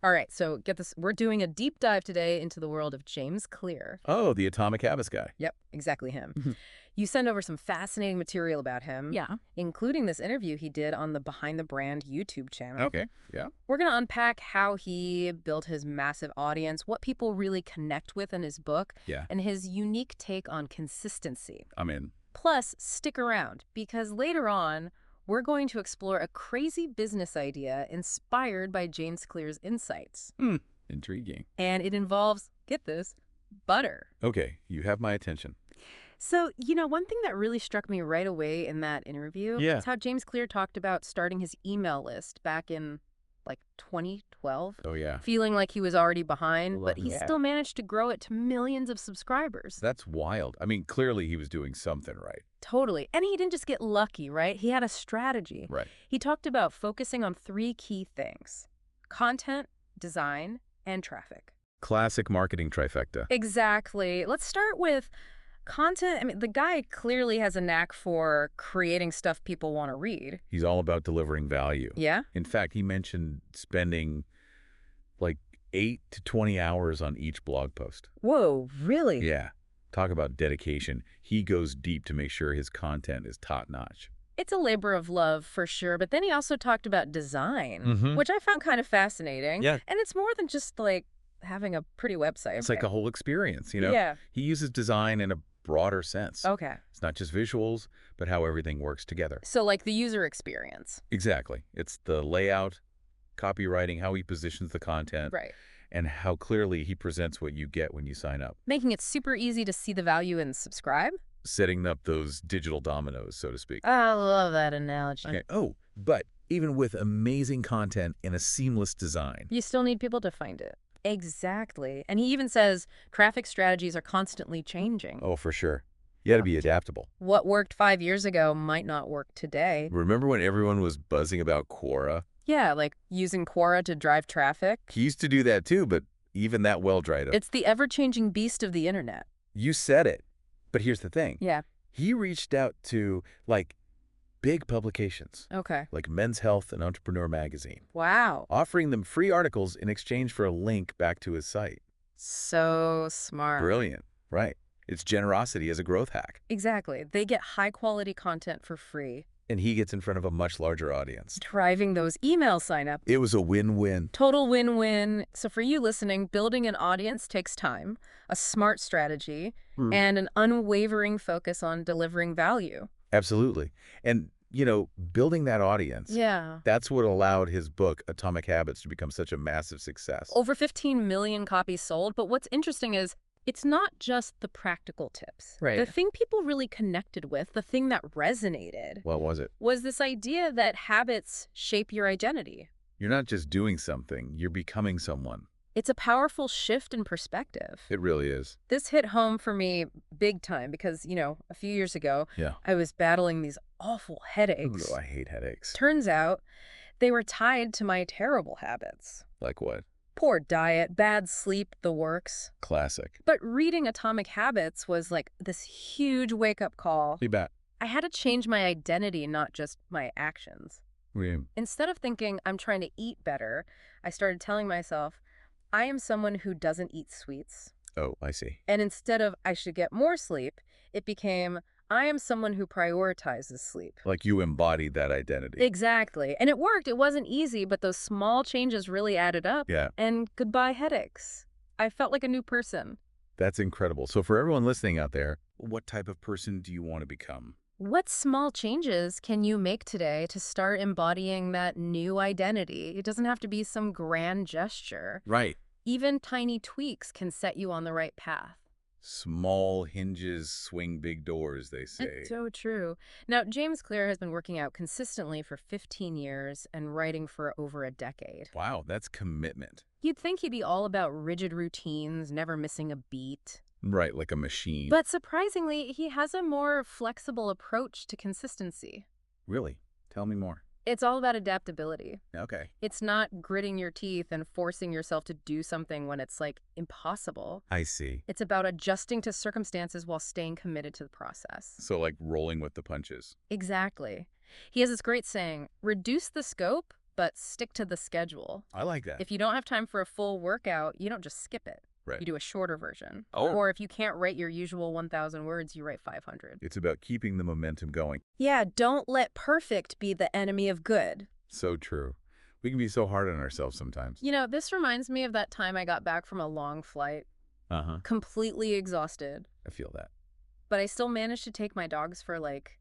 All right, so get this. We're doing a deep dive today into the world of James Clear. Oh, the Atomic Habits guy. Yep, exactly him. Mhm. You send over some fascinating material about him, Yeah. including this interview he did on the Behind the Brand YouTube channel. Okay, yeah. We're going to unpack how he built his massive audience, what people really connect with in his book, Yeah. and his unique take on consistency. I'm in. Plus, stick around, because later on, we're going to explore a crazy business idea inspired by James Clear's insights. Intriguing. And it involves, get this, butter. Okay, you have my attention. So, one thing that really struck me right away in that interview is how James Clear talked about starting his email list back in, 2012. Oh, yeah. Feeling like he was already behind, but he Yeah. still managed to grow it to millions of subscribers. That's wild. I mean, clearly he was doing something right. Totally. And he didn't just get lucky, right? He had a strategy. Right. He talked about focusing on 3 key things: content, design, and traffic. Classic marketing trifecta. Exactly. Let's start with content. I mean, the guy clearly has a knack for creating stuff people want to read. He's all about delivering value. Yeah? In fact, he mentioned spending like 8 to 20 hours on each blog post. Whoa, really? Yeah. Talk about dedication. He goes deep to make sure his content is top-notch. It's a labor of love for sure, but then he also talked about design, which I found kind of fascinating. Yeah. And it's more than just having a pretty website. It's like a whole experience, Yeah. He uses design in a broader sense. Okay. It's not just visuals, but how everything works together. So like the user experience. Exactly. It's the layout, copywriting, how he positions the content, Right. and how clearly he presents what you get when you sign up. Making it super easy to see the value and subscribe. Setting up those digital dominoes, so to speak. I love that analogy. Okay. Oh, but even with amazing content and a seamless design. You still need people to find it. Exactly. And he even says traffic strategies are constantly changing. Oh, for sure. You got to be adaptable. What worked 5 years ago might not work today. Remember when everyone was buzzing about Quora? Yeah, like using Quora to drive traffic. He used to do that too, but even that well dried up. It's the ever-changing beast of the internet. You said it. But here's the thing. Yeah. He reached out to, big publications, Okay. like Men's Health and Entrepreneur magazine, Wow. offering them free articles in exchange for a link back to his site. So smart. Brilliant, right? It's generosity as a growth hack. Exactly. They get high-quality content for free, And he gets in front of a much larger audience. driving those email signups. It was a win-win. Total win-win. So for you listening, building an audience takes time, a smart strategy, and an unwavering focus on delivering value. Absolutely. And, building that audience, Yeah. that's what allowed his book, Atomic Habits, to become such a massive success. Over 15 million copies sold. But what's interesting is it's not just the practical tips. Right. The thing people really connected with, the thing that resonated, What was it? was this idea that habits shape your identity. You're not just doing something, you're becoming someone. It's a powerful shift in perspective. It really is. This hit home for me big time because, a few years ago, Yeah. I was battling these awful headaches. Ooh, I hate headaches. Turns out they were tied to my terrible habits. Like what? Poor diet, bad sleep, the works. Classic. But reading Atomic Habits was like this huge wake-up call. You bet. I had to change my identity, not just my actions. We Instead of thinking I'm trying to eat better, I started telling myself, I am someone who doesn't eat sweets. Oh, I see. And instead of I should get more sleep, it became I am someone who prioritizes sleep. Like you embodied that identity. Exactly. And it worked. It wasn't easy, but those small changes really added up. Yeah. And goodbye headaches. I felt like a new person. That's incredible. So for everyone listening out there, what type of person do you want to become? What small changes can you make today to start embodying that new identity? It doesn't have to be some grand gesture. Right. Even tiny tweaks can set you on the right path. Small hinges swing big doors, they say. It's so true. Now, James Clear has been working out consistently for 15 years and writing for over a decade. Wow, that's commitment. You'd think he'd be all about rigid routines, never missing a beat. Right, like a machine. But surprisingly, he has a more flexible approach to consistency. Really? Tell me more. It's all about adaptability. Okay. It's not gritting your teeth and forcing yourself to do something when it's impossible. I see. It's about adjusting to circumstances while staying committed to the process. So like rolling with the punches. Exactly. He has this great saying, reduce the scope, but stick to the schedule. I like that. If you don't have time for a full workout, you don't just skip it. Right. You do a shorter version. Oh. Or if you can't write your usual 1,000 words, you write 500. It's about keeping the momentum going. Yeah, don't let perfect be the enemy of good. So true. We can be so hard on ourselves sometimes. You know, this reminds me of that time I got back from a long flight. Completely exhausted. I feel that. But I still managed to take my dogs for like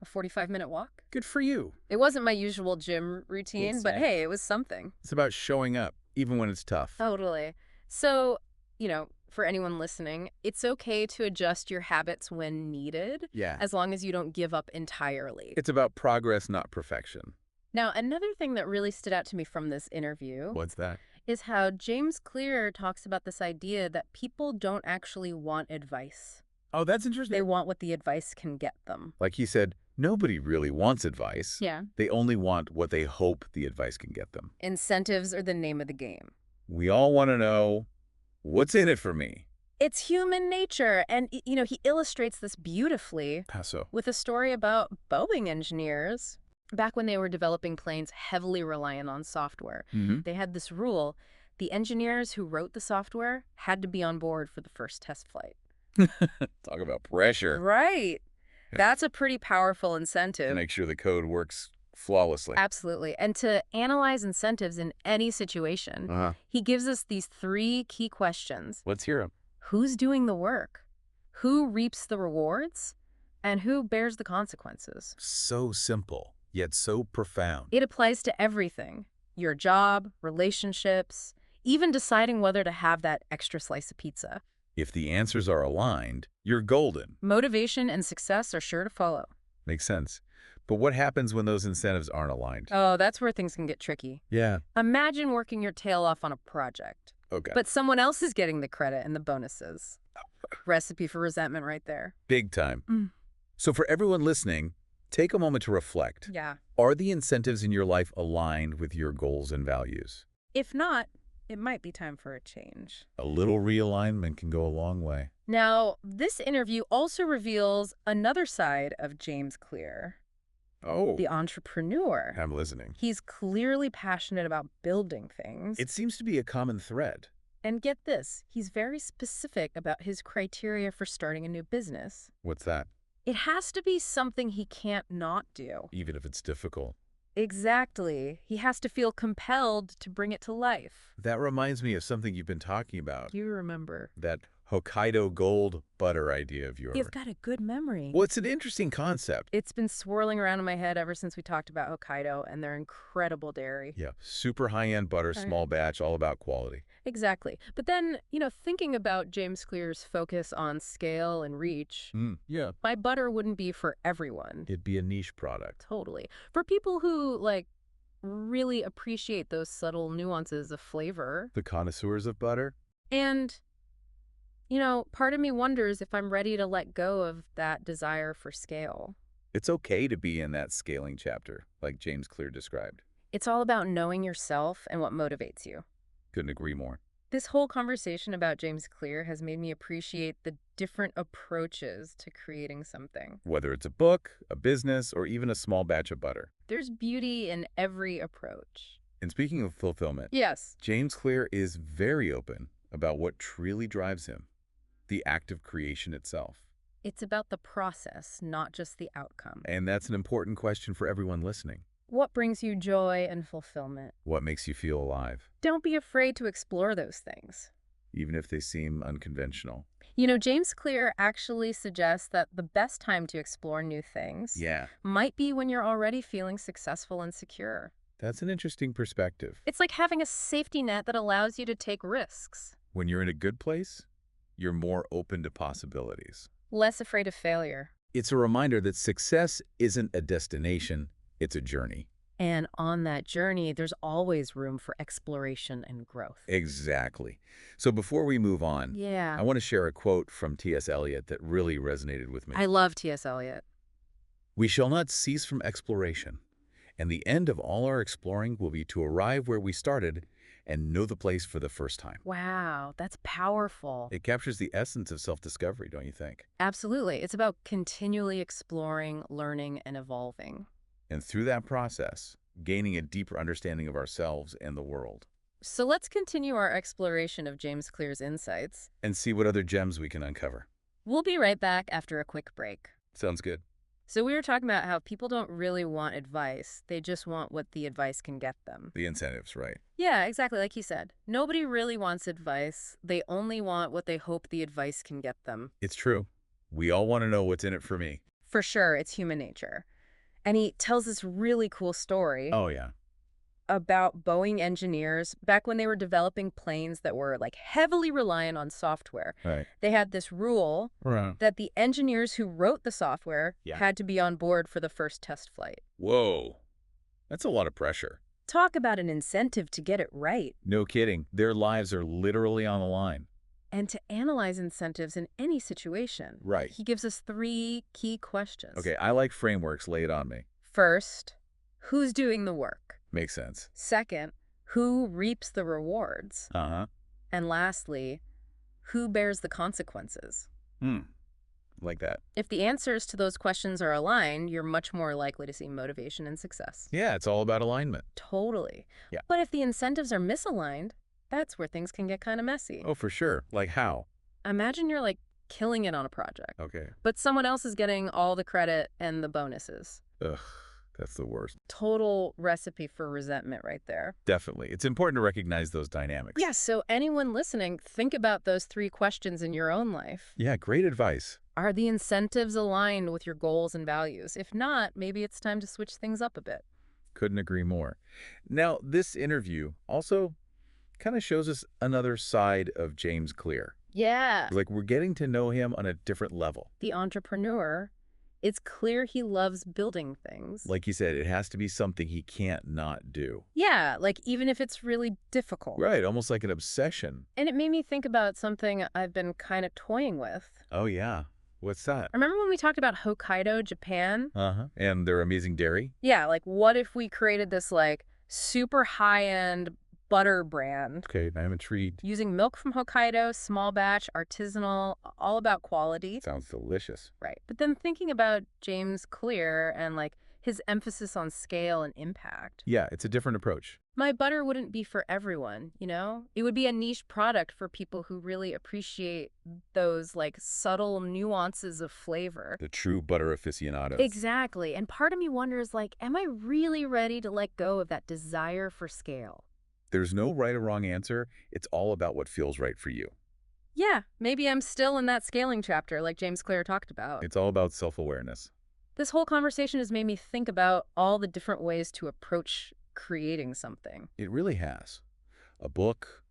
a 45-minute walk. Good for you. It wasn't my usual gym routine, but hey, it was something. It's about showing up, even when it's tough. Totally. So, you know, for anyone listening, it's okay to adjust your habits when needed. Yeah. As long as you don't give up entirely. It's about progress, not perfection. Now, another thing that really stood out to me from this interview. What's that? Is how James Clear talks about this idea that people don't actually want advice. Oh, that's interesting. They want what the advice can get them. Like he said, nobody really wants advice. Yeah. They only want what they hope the advice can get them. Incentives are the name of the game. We all want to know, what's in it for me? It's human nature. And, you know, he illustrates this beautifully. How so? With a story about Boeing engineers. Back when they were developing planes heavily reliant on software, they had this rule. The engineers who wrote the software had to be on board for the first test flight. Talk about pressure. Right. That's a pretty powerful incentive. To make sure the code works flawlessly. Absolutely. And to analyze incentives in any situation, he gives us these 3 key questions. Let's hear them. Who's doing the work? Who reaps the rewards? And who bears the consequences? So simple, yet so profound. It applies to everything. Your job, relationships, even deciding whether to have that extra slice of pizza. If the answers are aligned, you're golden. Motivation and success are sure to follow. Makes sense. But what happens when those incentives aren't aligned? Oh, that's where things can get tricky. Yeah. Imagine working your tail off on a project. Okay. But someone else is getting the credit and the bonuses. Recipe for resentment right there. Big time. So for everyone listening, take a moment to reflect. Yeah. Are the incentives in your life aligned with your goals and values? If not, it might be time for a change. A little realignment can go a long way. Now, this interview also reveals another side of James Clear. Oh. The entrepreneur. I'm listening. He's clearly passionate about building things. It seems to be a common thread. And get this, he's very specific about his criteria for starting a new business. What's that? It has to be something he can't not do. Even if it's difficult. Exactly. He has to feel compelled to bring it to life. That reminds me of something you've been talking about. You remember. That Hokkaido gold butter idea of yours. You've got a good memory. Well, it's an interesting concept. It's been swirling around in my head ever since we talked about Hokkaido and their incredible dairy. Yeah, super high-end butter, small batch, all about quality. Exactly. But then, you know, thinking about James Clear's focus on scale and reach, yeah, my butter wouldn't be for everyone. It'd be a niche product. Totally. For people who, like, really appreciate those subtle nuances of flavor. The connoisseurs of butter? And, you know, part of me wonders if I'm ready to let go of that desire for scale. It's okay to be in that scaling chapter, like James Clear described. It's all about knowing yourself and what motivates you. Couldn't agree more. This whole conversation about James Clear has made me appreciate the different approaches to creating something. Whether it's a book, a business, or even a small batch of butter. There's beauty in every approach. And speaking of fulfillment, yes, James Clear is very open about what truly drives him, the act of creation itself. It's about the process, not just the outcome. And that's an important question for everyone listening. What brings you joy and fulfillment? What makes you feel alive? Don't be afraid to explore those things. Even if they seem unconventional. You know, James Clear actually suggests that the best time to explore new things might be when you're already feeling successful and secure. That's an interesting perspective. It's like having a safety net that allows you to take risks. When you're in a good place, you're more open to possibilities. Less afraid of failure. It's a reminder that success isn't a destination, it's a journey. And on that journey, there's always room for exploration and growth. Exactly. So before we move on, I want to share a quote from T.S. Eliot that really resonated with me. I love T.S. Eliot. We shall not cease from exploration, and the end of all our exploring will be to arrive where we started and know the place for the first time. Wow, that's powerful. It captures the essence of self-discovery, don't you think? Absolutely. It's about continually exploring, learning, and evolving. And through that process, gaining a deeper understanding of ourselves and the world. So let's continue our exploration of James Clear's insights. And see what other gems we can uncover. We'll be right back after a quick break. Sounds good. So we were talking about how people don't really want advice. They just want what the advice can get them. The incentives, right? Yeah, exactly. Like he said, nobody really wants advice. They only want what they hope the advice can get them. It's true. We all want to know what's in it for me. For sure, it's human nature. And he tells this really cool story Oh, yeah. about Boeing engineers back when they were developing planes that were like heavily reliant on software. Right. They had this rule Right. that the engineers who wrote the software Yeah. had to be on board for the first test flight. Whoa. That's a lot of pressure. Talk about an incentive to get it right. No kidding. Their lives are literally on the line. And to analyze incentives in any situation. Right. He gives us 3 key questions. Okay, I like frameworks. Lay it on me. First, who's doing the work? Makes sense. Second, who reaps the rewards? Uh-huh. And lastly, who bears the consequences? Like that. If the answers to those questions are aligned, you're much more likely to see motivation and success. Yeah, it's all about alignment. Totally. Yeah. But if the incentives are misaligned, that's where things can get kind of messy. Oh, for sure. Like how? Imagine you're like killing it on a project, Okay. but someone else is getting all the credit and the bonuses. Ugh, that's the worst. Total recipe for resentment right there. Definitely. It's important to recognize those dynamics. Yeah, so anyone listening, think about those 3 questions in your own life. Yeah, great advice. Are the incentives aligned with your goals and values? If not, maybe it's time to switch things up a bit. Couldn't agree more. Now, this interview also kind of shows us another side of James Clear. Yeah. Like, we're getting to know him on a different level. The entrepreneur, it's clear he loves building things. Like you said, it has to be something he can't not do. Yeah, like even if it's really difficult. Right, almost like an obsession. And it made me think about something I've been kind of toying with. Oh, yeah. What's that? Remember when we talked about Hokkaido, Japan? Uh-huh. And their amazing dairy? Yeah, like what if we created this like super high-end butter brand Okay, I'm intrigued. using milk from Hokkaido, small batch, artisanal, all about quality. Sounds delicious. Right. But then thinking about James Clear and like his emphasis on scale and impact. Yeah, it's a different approach. My butter wouldn't be for everyone, you know? It would be a niche product for people who really appreciate those like subtle nuances of flavor. The true butter aficionados. Exactly. And part of me wonders like, am I really ready to let go of that desire for scale? There's no right or wrong answer. It's all about what feels right for you. Yeah, maybe I'm still in that scaling chapter like James Clear talked about. It's all about self-awareness. This whole conversation has made me think about all the different ways to approach creating something. It really has. A book,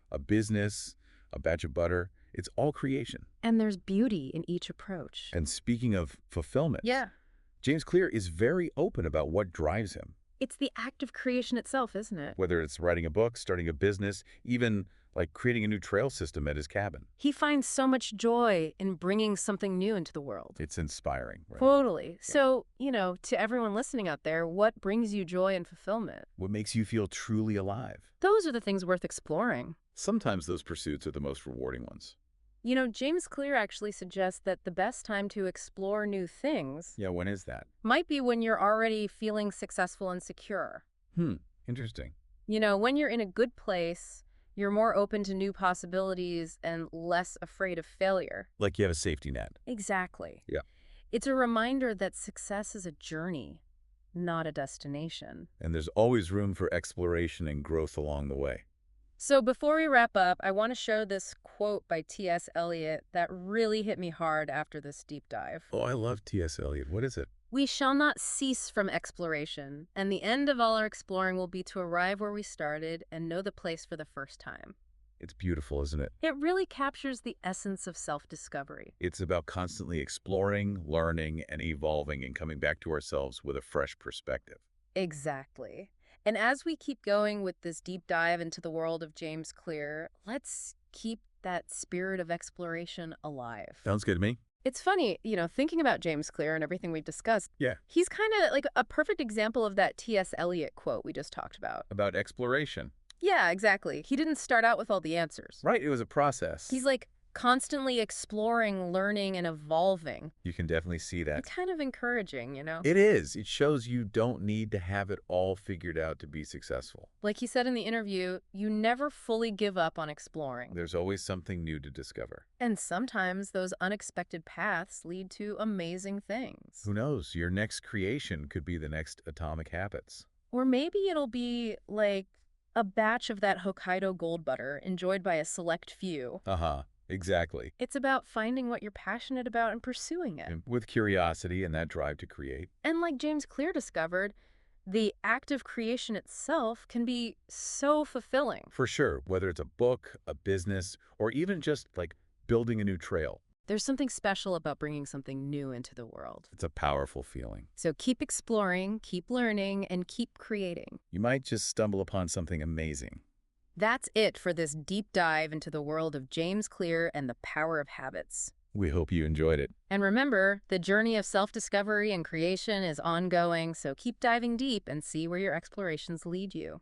a business, a batch of butter, it's all creation. And there's beauty in each approach. And speaking of fulfillment, Yeah. James Clear is very open about what drives him. It's the act of creation itself, isn't it? Whether it's writing a book, starting a business, even like creating a new trail system at his cabin. He finds so much joy in bringing something new into the world. It's inspiring. Right? Totally. So, you know, to everyone listening out there, what brings you joy and fulfillment? What makes you feel truly alive? Those are the things worth exploring. Sometimes those pursuits are the most rewarding ones. You know, James Clear actually suggests that the best time to explore new things Yeah, when is that? might be when you're already feeling successful and secure. Interesting. You know, when you're in a good place, you're more open to new possibilities and less afraid of failure. Like you have a safety net. Exactly. Yeah. It's a reminder that success is a journey, not a destination. And there's always room for exploration and growth along the way. So before we wrap up, I want to show this quote by T.S. Eliot that really hit me hard after this deep dive. Oh, I love T.S. Eliot. What is it? We shall not cease from exploration, and the end of all our exploring will be to arrive where we started and know the place for the first time. It's beautiful, isn't it? It really captures the essence of self-discovery. It's about constantly exploring, learning, and evolving and coming back to ourselves with a fresh perspective. Exactly. And as we keep going with this deep dive into the world of James Clear, let's keep that spirit of exploration alive. Sounds good to me. It's funny, you know, thinking about James Clear and everything we've discussed. Yeah. He's kind of like a perfect example of that T.S. Eliot quote we just talked about. About exploration. Yeah, exactly. He didn't start out with all the answers. Right, it was a process. He's like constantly exploring, learning, and evolving. You can definitely see that. It's kind of encouraging, you know? It is. It shows you don't need to have it all figured out to be successful. Like he said in the interview, you never fully give up on exploring. There's always something new to discover. And sometimes those unexpected paths lead to amazing things. Who knows? Your next creation could be the next Atomic Habits. Or maybe it'll be like a batch of that Hokkaido gold butter enjoyed by a select few. Uh-huh. Exactly. It's about finding what you're passionate about and pursuing it. And with curiosity and that drive to create. And like James Clear discovered, the act of creation itself can be so fulfilling. For sure, whether it's a book, a business, or even just like building a new trail. There's something special about bringing something new into the world. It's a powerful feeling. So keep exploring, keep learning, and keep creating. You might just stumble upon something amazing. That's it for this deep dive into the world of James Clear and the power of habits. We hope you enjoyed it. And remember, the journey of self-discovery and creation is ongoing, so keep diving deep and see where your explorations lead you.